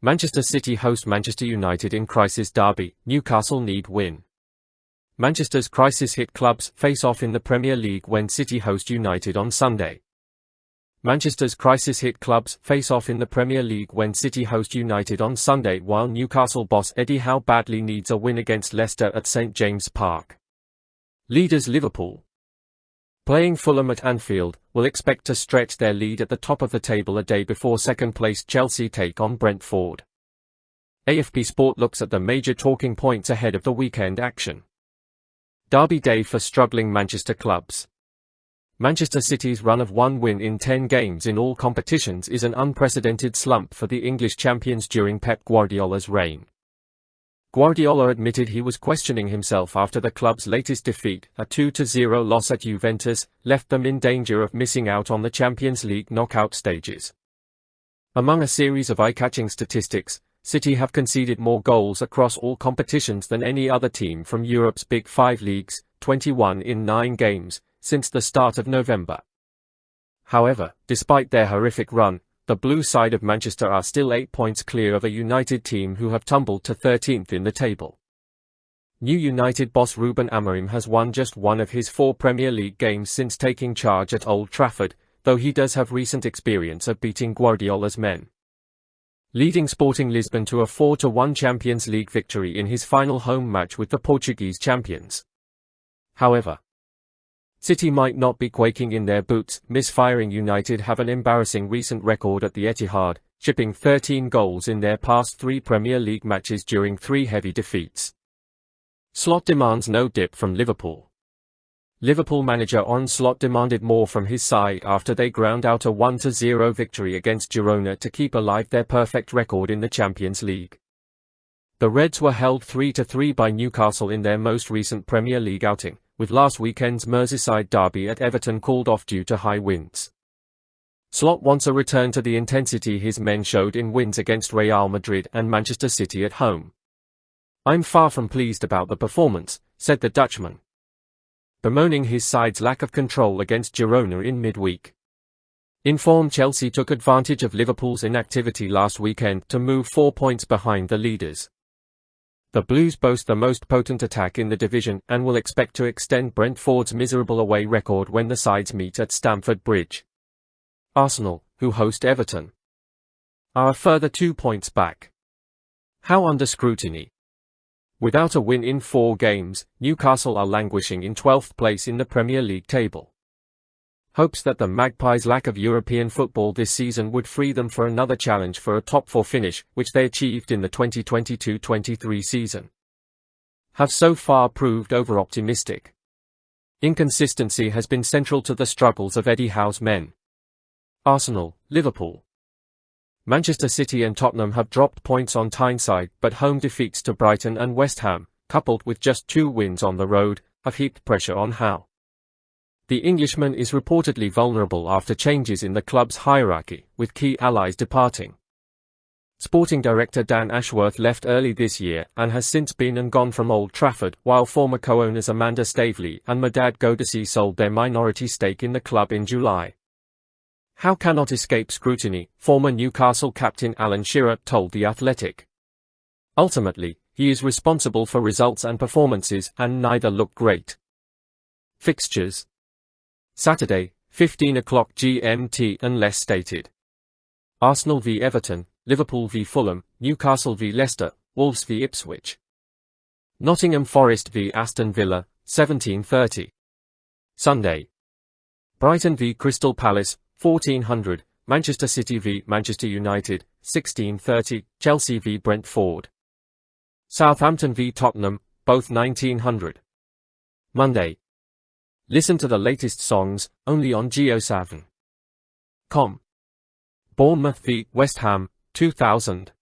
Manchester City host Manchester United in crisis derby, Newcastle need win. Manchester's crisis-hit clubs face off in the Premier League when City host United on Sunday. Manchester's crisis-hit clubs face off in the Premier League when City host United on Sunday, while Newcastle boss Eddie Howe badly needs a win against Leicester at St James Park. Leaders Liverpool, playing Fulham at Anfield, will expect to stretch their lead at the top of the table a day before second-placed Chelsea take on Brentford. AFP Sport looks at the major talking points ahead of the weekend action. Derby day for struggling Manchester clubs. Manchester City's run of one win in 10 games in all competitions is an unprecedented slump for the English champions during Pep Guardiola's reign. Guardiola admitted he was questioning himself after the club's latest defeat, a 2-0 loss at Juventus, left them in danger of missing out on the Champions League knockout stages. Among a series of eye-catching statistics, City have conceded more goals across all competitions than any other team from Europe's Big Five leagues, 21 in 9 games, since the start of November. However, despite their horrific run, the blue side of Manchester are still 8 points clear of a United team who have tumbled to 13th in the table. New United boss Ruben Amorim has won just one of his 4 Premier League games since taking charge at Old Trafford, though he does have recent experience of beating Guardiola's men, leading Sporting Lisbon to a 4-1 Champions League victory in his final home match with the Portuguese champions. However, City might not be quaking in their boots. Misfiring United have an embarrassing recent record at the Etihad, shipping 13 goals in their past 3 Premier League matches during 3 heavy defeats. Slot demands no dip from Liverpool. Liverpool manager Arne Slot demanded more from his side after they ground out a 1-0 victory against Girona to keep alive their perfect record in the Champions League. The Reds were held 3-3 by Newcastle in their most recent Premier League outing, with last weekend's Merseyside derby at Everton called off due to high winds. Slot wants a return to the intensity his men showed in wins against Real Madrid and Manchester City at home. "I'm far from pleased about the performance," said the Dutchman, bemoaning his side's lack of control against Girona in midweek. Informed Chelsea took advantage of Liverpool's inactivity last weekend to move 4 points behind the leaders. The Blues boast the most potent attack in the division and will expect to extend Brentford's miserable away record when the sides meet at Stamford Bridge. Arsenal, who host Everton, are a further 2 points back. How under scrutiny? Without a win in 4 games, Newcastle are languishing in 12th place in the Premier League table. Hopes that the Magpies' lack of European football this season would free them for another challenge for a top 4 finish, which they achieved in the 2022-23 season, have so far proved over-optimistic. Inconsistency has been central to the struggles of Eddie Howe's men. Arsenal, Liverpool, Manchester City and Tottenham have dropped points on Tyneside, but home defeats to Brighton and West Ham, coupled with just 2 wins on the road, have heaped pressure on Howe. The Englishman is reportedly vulnerable after changes in the club's hierarchy, with key allies departing. Sporting director Dan Ashworth left early this year and has since been and gone from Old Trafford, while former co-owners Amanda Staveley and Medad Godesi sold their minority stake in the club in July. Howe cannot escape scrutiny, former Newcastle captain Alan Shearer told The Athletic. Ultimately, he is responsible for results and performances, and neither look great. Fixtures: Saturday, 15 o'clock GMT unless stated. Arsenal v Everton, Liverpool v Fulham, Newcastle v Leicester, Wolves v Ipswich. Nottingham Forest v Aston Villa, 17:30. Sunday. Brighton v Crystal Palace, 1400, Manchester City v Manchester United, 16:30, Chelsea v Brentford. Southampton v Tottenham, both 1900. Monday. Listen to the latest songs, only on JioSaavn.com. Bournemouth v West Ham, 2000.